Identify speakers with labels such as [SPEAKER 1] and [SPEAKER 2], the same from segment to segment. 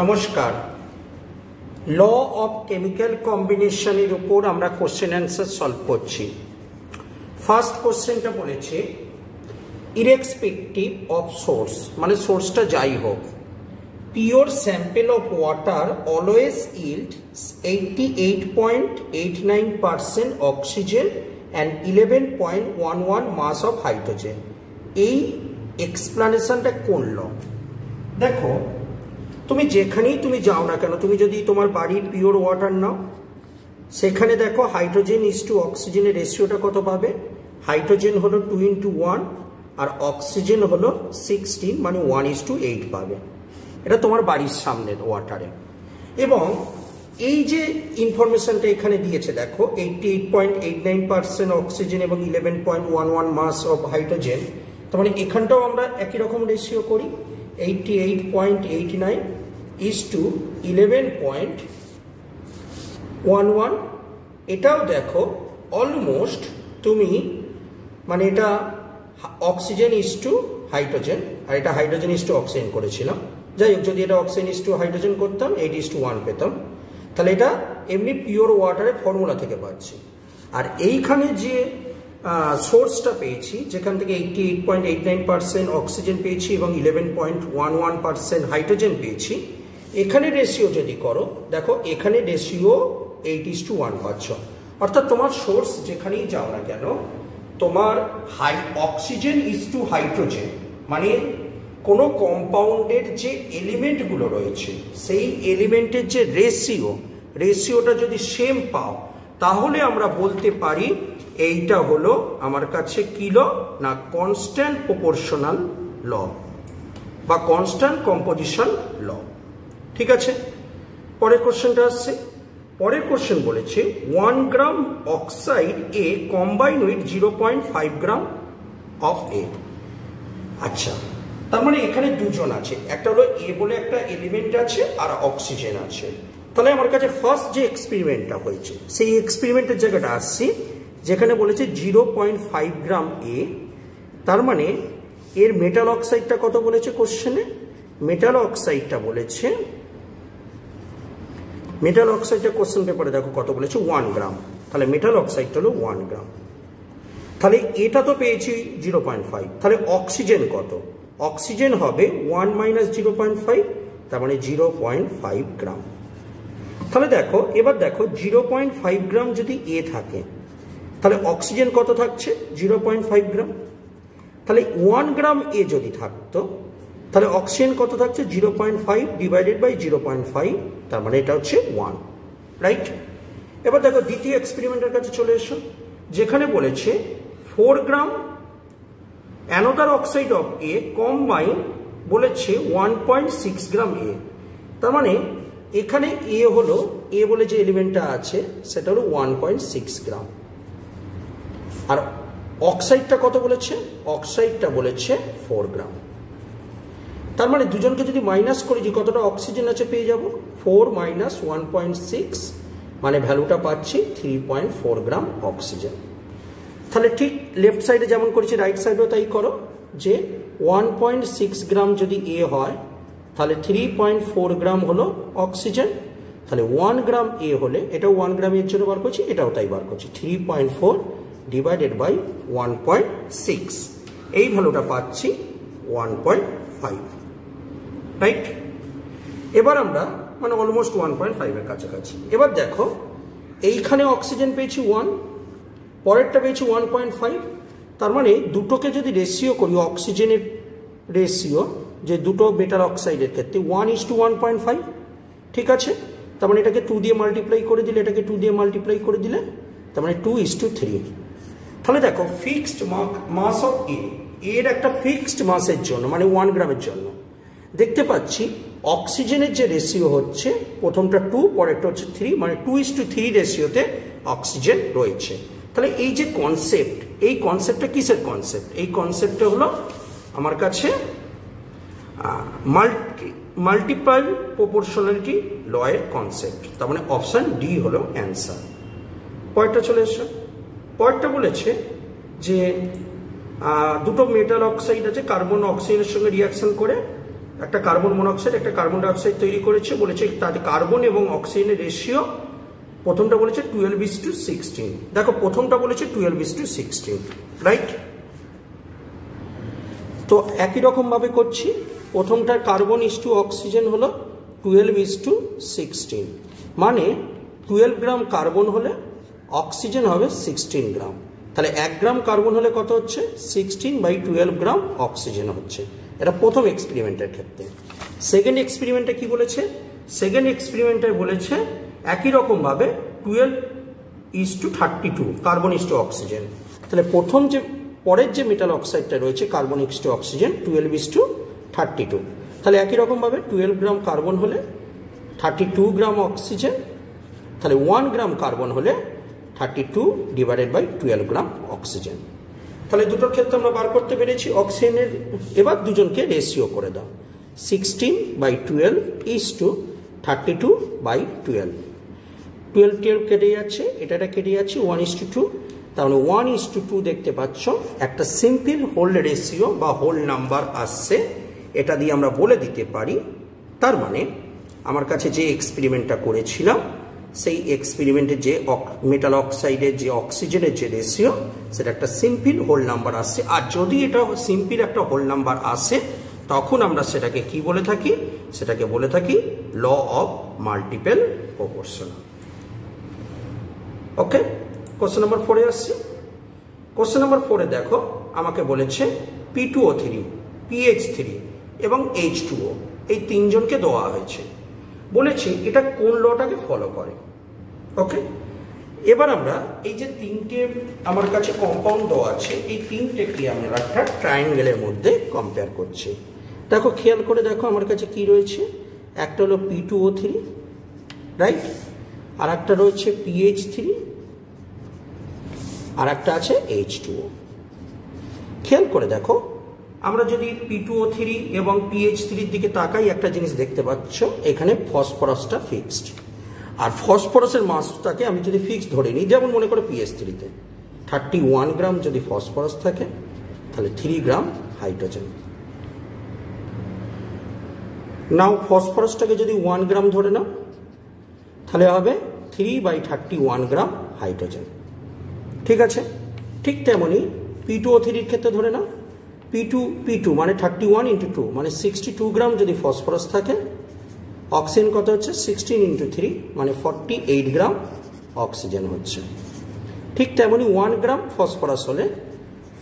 [SPEAKER 1] নমস্কার। Law of chemical কম্বিনেশনের উপর আমরা কোশ্চেন অ্যান্সার সলভ করছি। ফার্স্ট কোশ্চেনটা বলেছে ইরেসপেক্টিভ অফ সোর্স, মানে সোর্সটা যাই হোক, pure sample of water always yield 88.89% oxygen and 11.11 mass of hydrogen. এই এক্সপ্লানেশনটা কোন ল? দেখো, তুমি যেখানেই তুমি যাও না কেন, তুমি যদি তোমার বাড়ির পিওর ওয়াটার নাও, সেখানে দেখো হাইড্রোজেন ইজ টু অক্সিজেনের রেশিওটা কত পাবে? হাইড্রোজেন হলো 2:1 আর অক্সিজেন হলো 16, মানে 1:8 পাবে। এটা তোমার বাড়ির সামনের ওয়াটারে। এবং এই যে ইনফরমেশনটা এখানে দিয়েছে দেখো, 88.89% অক্সিজেন এবং 11.11 মাস অফ হাইড্রোজেন, তার মানে এখানটাও আমরা একই রকম রেশিও করি। 88.89 is to 11.11। এটাও দেখো অলমোস্ট তুমি, মানে এটা অক্সিজেন ইজ টু হাইড্রোজেন আর এটা হাইড্রোজেন ইজ টু অক্সিজেন করেছিলাম। যাই হোক, যদি এটা অক্সিজেন ইজ টু হাইড্রোজেন করতাম 8:1 পেতাম। তাহলে এটা এমনি পিওর ওয়াটারের ফর্মুলা থেকে পাচ্ছি। আর এইখানে যে সোর্সটা পেয়েছি, যেখান থেকে 88.89% অক্সিজেন পেয়েছি এবং 11.11% হাইড্রোজেন পেয়েছি, এখানে রেশিও যদি করো, দেখো এখানে রেশিও 8:1 পাচ্ছ। অর্থাৎ তোমার সোর্স যেখানেই যাও না কেন, তোমার অক্সিজেন ইজ টু হাইড্রোজেন, মানে কোনো কম্পাউন্ডের যে এলিমেন্টগুলো রয়েছে সেই এলিমেন্টের যে রেশিওটা যদি সেম পাও, তাহলে আমরা বলতে পারি এইটা হলো আমার কাছে কি ল না, কনস্ট্যান্ট প্রপোর্শনাল ল বা কনস্ট্যান্ট কম্পোজিশন ল। ঠিক আছে, পরের কোশ্চেনটা আসছে। পরের কোশ্চেন বলেছে 1 gram oxide A combine with 0.5 gram of A. আচ্ছা, তার মানে এখানে দুজন আছে, একটা হলো এ বলে একটা এলিমেন্ট আছে আর অক্সিজেন আছে। তাহলে আমার কাছে ফার্স্ট যে এক্সপেরিমেন্টটা হয়েছে সেই এক্সপেরিমেন্টের জায়গাটা আসছি, যেখানে বলেছে 0.5 গ্রাম এ। তার মানে এর মেটাল অক্সাইডটা কত বলেছে কোশ্চেনে? মেটাল অক্সাইডটা বলেছে, মেটাল অক্সাইডটা কোশ্চেন পেপারে দেখো কত বলেছে, 1 গ্রাম। তাহলে মেটাল অক্সাইডটা হলো 1 গ্রাম। তাহলে এটা তো পেয়েছি 0.5। তাহলে অক্সিজেন কত? অক্সিজেন হবে 1 - 0.5, তার মানে 0.5 গ্রাম। তাহলে দেখো, এবার দেখো 0.5 গ্রাম যদি এ থাকে, তাহলে অক্সিজেন কত থাকছে? 0.5 গ্রাম। তাহলে 1 গ্রাম এ যদি থাকতো, তাহলে অক্সিজেন কত থাকছে? 0.5 ডিভাইডেড বাই 0.5, তার মানে এটা হচ্ছে 1, রাইট? এবার দেখো দ্বিতীয় এক্সপেরিমেন্টের কাছে চলে এসো, যেখানে বলেছে 4 gram another oxide of A combine, বলেছে 1.6 গ্রাম এ। তার মানে এখানে এ হলো, এ বলে যে এলিমেন্টটা আছে সেটা হলো 1.6 গ্রাম। আর অক্সাইডটা কত বলেছে? অক্সাইডটা বলেছে 4 গ্রাম। তার মানে দুজনকে যদি মাইনাস করি, যে কতটা অক্সিজেন আছে পেয়ে যাব 4 - 1.6, মানে ভ্যালুটা পাচ্ছি 3.4 গ্রাম অক্সিজেন। তাহলে ঠিক লেফট সাইডে যেমন করেছি রাইট সাইডেও তাই করো, যে 1.6 গ্রাম যদি এ হয়, তাহলে 3.4 গ্রাম হলো অক্সিজেন। তাহলে 1 গ্রাম এ হলে, এটাও 1 গ্রাম এর জন্য বার করছি, এটাও তাই বার করছি, 3.4 ডিভাইডেড বাই 1.6, এই ভ্যালুটা পাচ্ছি 1.5, রাইট? এবার আমরা মানে অলমোস্ট 1.5 এর কাছাকাছি। এবার দেখো এইখানে অক্সিজেন পেয়েছি 1, পরেরটা পেয়েছি 1.5। তার মানে দুটোকে যদি রেশিও করি, অক্সিজেনের রেশিও যে দুটো মেটাল অক্সাইডের ক্ষেত্রে 1:1.5, ঠিক আছে? তার মানে এটাকে 2 দিয়ে মাল্টিপ্লাই করে দিলে, এটাকে 2 দিয়ে মাল্টিপ্লাই করে দিলে, তার মানে 2:3। তাহলে দেখো ফিক্সড মাস অফ এর একটা ফিক্সড মাসের জন্য, মানে 1 গ্রামের জন্য দেখতে পাচ্ছি অক্সিজেনের যে রেশিও হচ্ছে, প্রথমটা 2, পরেরটা হচ্ছে 3, মানে 2:3 রেশিওতে অক্সিজেন রয়েছে। তাহলে এই যে কনসেপ্ট, এই কনসেপ্টটা কিসের কনসেপ্ট? এই কনসেপ্টটা হলো আমার কাছে মাল্টিপল প্রপোর্শনালিটি ল এর কনসেপ্ট। তার মানে অপশন ডি হলো অ্যান্সার। পরেরটা চলে এসো। পরেরটা বলেছে যে দুটো মেটাল অক্সাইড আছে, কার্বন অক্সিজেনের সঙ্গে রিয়াকশন করে একটা কার্বন মনোক্সাইড একটা কার্বন ডাইঅক্সাইড তৈরি করেছে, বলেছে তার কার্বন এবং অক্সিজেনের রেশিও প্রথমটা বলেছে 12:16। দেখো প্রথমটা বলেছে 12:16, রাইট? তো একই রকম ভাবে করছি, প্রথমটার কার্বন ইস্টু অক্সিজেন হলো 12:16, মানে 12 গ্রাম কার্বন হলে অক্সিজেন হবে 16 গ্রাম। তাহলে 1 গ্রাম কার্বন হলে কত হচ্ছে? 16/12 গ্রাম অক্সিজেন হচ্ছে। এটা প্রথম এক্সপেরিমেন্টের ক্ষেত্রে। সেকেন্ড এক্সপেরিমেন্টে কি বলেছে? সেকেন্ড এক্সপেরিমেন্টে বলেছে একই রকম ভাবে 12:32 কার্বন ইস্টু অক্সিজেন। তাহলে প্রথম যে পরের যে মেটাল অক্সাইডটা রয়েছে কার্বন ইস্টু অক্সিজেন 12:32। তাহলে একই রকম ভাবে 12 গ্রাম কার্বন হলে 32 গ্রাম অক্সিজেন, তাহলে 1 গ্রাম কার্বন হলে 32/12 গ্রাম অক্সিজেন। তাহলে দুটোর ক্ষেত্রে আমরা বার করতে পেরেছি অক্সিজেনের। এবার দুজনকে রেশিও করে দাও, 16/12 32/12। 12 কেটে যাচ্ছে, এটা কেটে যাচ্ছে, 1:2। তাহলে 1:2 দেখতে পাচ্ছ একটা সিম্পল হোল রেশিও বা হোল নাম্বার আসছে। এটা দিয়ে আমরা বলে দিতে পারি, তার মানে আমার কাছে যে এক্সপেরিমেন্টটা করেছিলাম সেই এক্সপেরিমেন্টে যে মেটাল অক্সাইডের যে অক্সিজেনের যে রেশিও সেটা একটা সিম্পল হোল নাম্বার আসছে। আর যদি এটা সিম্পল একটা হোল নাম্বার আসে তখন আমরা সেটাকে কি বলে থাকি? সেটাকে বলে থাকি law of multiple proportional. Okay, question number 4-এ আসছি। কোশ্চেন নাম্বার 4-এ দেখো আমাকে বলেছে P2O3, PH3 এবং H2O এই তিনজনকে দেওয়া হয়েছে। বলেছি এটা কোন লটাকে ফলো করে। ওকে, এবার আমরা এই যে তিনটে আমার কাছে কম্পাউন্ড দেওয়া আছে এই তিনটেকে আমরা একটা ট্রায়াঙ্গেলের মধ্যে কম্পেয়ার করছি। দেখো খেয়াল করে দেখো আমার কাছে কি রয়েছে, একটা হলো P2O3, রাইট, আর একটা রয়েছে PH3, আর একটা আছে H2O। খেয়াল করে দেখো আমরা যদি P2O3 এবং PH3-র দিকে তাকাই একটা জিনিস দেখতে পাচ্ছ, এখানে ফসফরাসটা ফিক্সড। আর ফসফরাসের মাসটাকে আমি যদি ফিক্সড ধরে নিই, যেমন মনে করো PH3-তে 31 গ্রাম যদি ফসফরাস থাকে তাহলে 3 গ্রাম হাইড্রোজেন। নাও ফসফরাসটাকে যদি 1 গ্রাম ধরে নাও তাহলে হবে 3/31 গ্রাম হাইড্রোজেন। ঠিক আছে, ঠিক তেমনি P2O3-র ক্ষেত্রে ধরে নাও P2 মানে 31 × 2 মানে 62 গ্রাম যদি ফসফরাস থাকে, অক্সিজেন কত হচ্ছে 16 × 3 মানে 48 গ্রাম অক্সিজেন হচ্ছে। ঠিক তেমনি 1 গ্রাম ফসফরাস হলে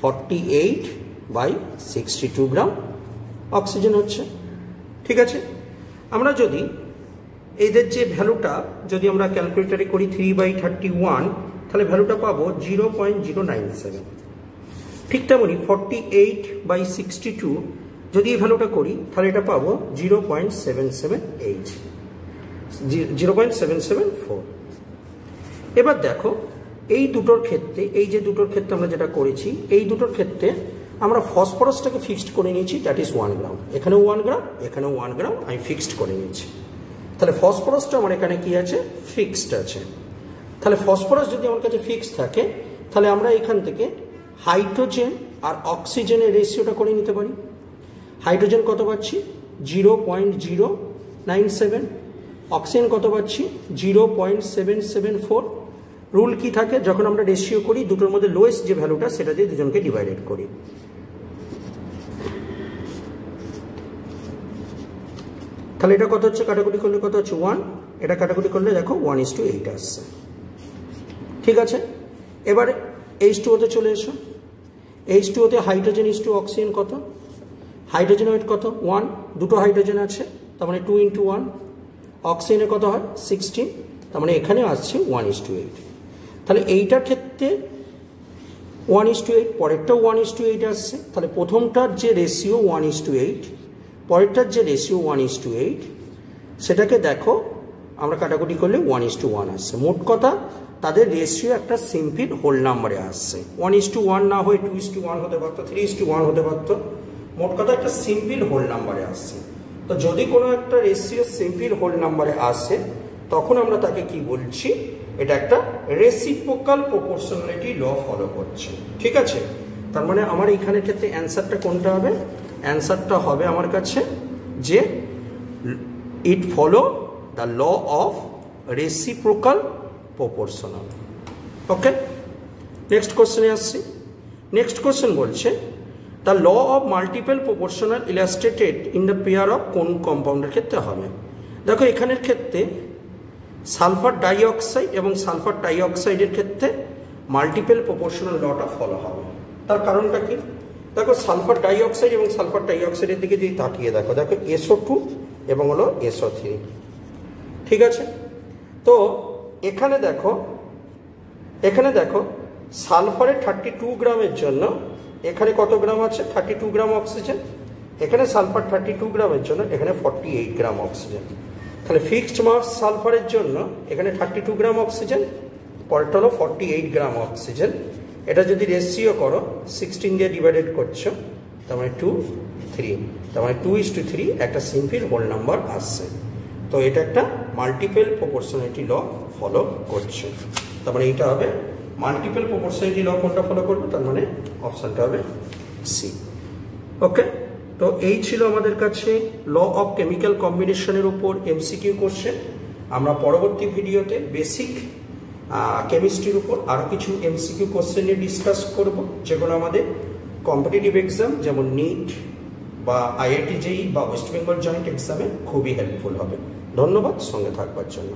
[SPEAKER 1] 48/62 গ্রাম অক্সিজেন হচ্ছে। ঠিক আছে, আমরা যদি এদের যে ভ্যালুটা যদি আমরা ক্যালকুলেটারে করি 3/31 তাহলে ভ্যালুটা পাবো 0.097। ঠিক তেমনি 48/62 যদি এই ভ্যালুটা করি তাহলে এটা পাবো 0.774। এবার দেখো এই দুটোর ক্ষেত্রে, এই যে দুটোর ক্ষেত্রে আমরা যেটা করেছি এই দুটোর ক্ষেত্রে আমরা ফসফরাসটাকে ফিক্সড করে নিয়েছি, দ্যাট ইজ 1 গ্রাম। এখানেও 1 গ্রাম, এখানেও 1 গ্রাম আমি ফিক্সড করে নিয়েছি। তাহলে ফসফরাসটা আমার এখানে কি আছে? ফিক্সড আছে। তাহলে ফসফরাস যদি আমার কাছে ফিক্সড থাকে তাহলে আমরা এখান থেকে হাইড্রোজেন আর অক্সিজেনের রেশিওটা করে নিতে পারি। হাইড্রোজেন কত পাচ্ছি? 0.097। অক্সিজেন কত পাচ্ছি? 0.774। রুল কি থাকে? যখন আমরা রেশিও করি দুটোর মধ্যে লোয়েস্ট যে ভ্যালুটা সেটা দিয়ে দুজনকে ডিভাইডেড করি। তাহলে এটা কত হচ্ছে? কাটাকুটি করলে কত হচ্ছে? 1। এটা কাটাকুটি করলে দেখো 1:8 আসছে। ঠিক আছে, এবারে H2O-তে চলে এসো। H2O-তে হাইড্রোজেন ইস টু অক্সিজেন কত? হাইড্রোজেন ওয়েট কত? 1। দুটো হাইড্রোজেন আছে তার মানে 2 × 1। অক্সিজেনে কত হয়? 16, তার মানে এখানে আসছে 1:8। তাহলে এইটার ক্ষেত্রে 1:8, পরেরটাও 1:8 আসছে। তাহলে প্রথমটার যে রেশিও 1:8, পরেরটার যে রেশিও 1:8, সেটাকে দেখো আমরা কাটাকুটি করলে 1:1 আসছে। মোট কথা তাদের রেশিও একটা সিম্পল হোল নাম্বারে আসছে। 1:1 না হয়ে 2:1 হতে পারতো, 3:1 হতে পারতো। মোট কথা একটা সিম্পল হোল নাম্বারে আসছে। তো যদি কোনো একটা রেশিও সিম্পল হোল নাম্বারে আসে তখন আমরা তাকে কি বলছি? এটা একটা রেসিপ্রোকাল প্রপোর্শনালিটি ল ফলো করছে। ঠিক আছে, তার মানে আমার এইখানের ক্ষেত্রে অ্যান্সারটা কোনটা হবে? অ্যান্সারটা হবে আমার কাছে যে it follow the law of reciprocal proportional. Okay, next কোশ্চেনে আসছি। নেক্সট কোশ্চেন বলছে the law of multiple proportional illustrated in the pair of কোন কম্পাউন্ডের ক্ষেত্রে হবে। দেখো এখানের ক্ষেত্রে সালফার ডাইঅক্সাইড এবং সালফার ডাইঅক্সাইডের ক্ষেত্রে মাল্টিপল প্রপোর্শনাল লটা ফলো হবে। তার কারণটা কি? দেখো সালফার ডাইঅক্সাইড এবং সালফার ডাইঅক্সাইডের দিকে যদি তাকিয়ে দেখো, দেখো SO2 এবং হলো SO3, ঠিক আছে। তো এখানে দেখো সালফারের 32 গ্রামের জন্য এখানে কত গ্রাম আছে? 32 গ্রাম অক্সিজেন। এখানে সালফার 32 গ্রামের জন্য এখানে 48 গ্রাম অক্সিজেন। তাহলে ফিক্সড মাস সালফারের জন্য এখানে 32 গ্রাম অক্সিজেন, পরেরটা হলো 48 গ্রাম অক্সিজেন। এটা যদি রেশিও করো 16 দিয়ে ডিভাইডেড করছো, তার মানে 2, 3, তার মানে 2:3 একটা সিম্পল হোল নাম্বার আসছে। তো এটা একটা মাল্টিপল প্রপোর্শনালিটি ল ফলো করছে। তার মানে এটা হবে মাল্টিপল প্রপোর্শনালিটি ল। কোনটা ফলো করবে? তার মানে অপশনটা হবে সি। ওকে, তো এই ছিল আমাদের কাছে ল অফ কেমিক্যাল কম্বিনেশনের উপর MCQ কোশ্চেন। আমরা পরবর্তী ভিডিওতে বেসিক কেমিস্ট্রির উপর আরও কিছু MCQ কোশ্চেন নিয়ে ডিসকাস করব, যেগুলো আমাদের কম্পিটিটিভ এক্সাম যেমন নিট বা IIT JEE বা ওয়েস্ট বেঙ্গল জয়েন্ট এক্সামে খুবই হেল্পফুল হবে। ধন্যবাদ সঙ্গে থাকবার জন্য।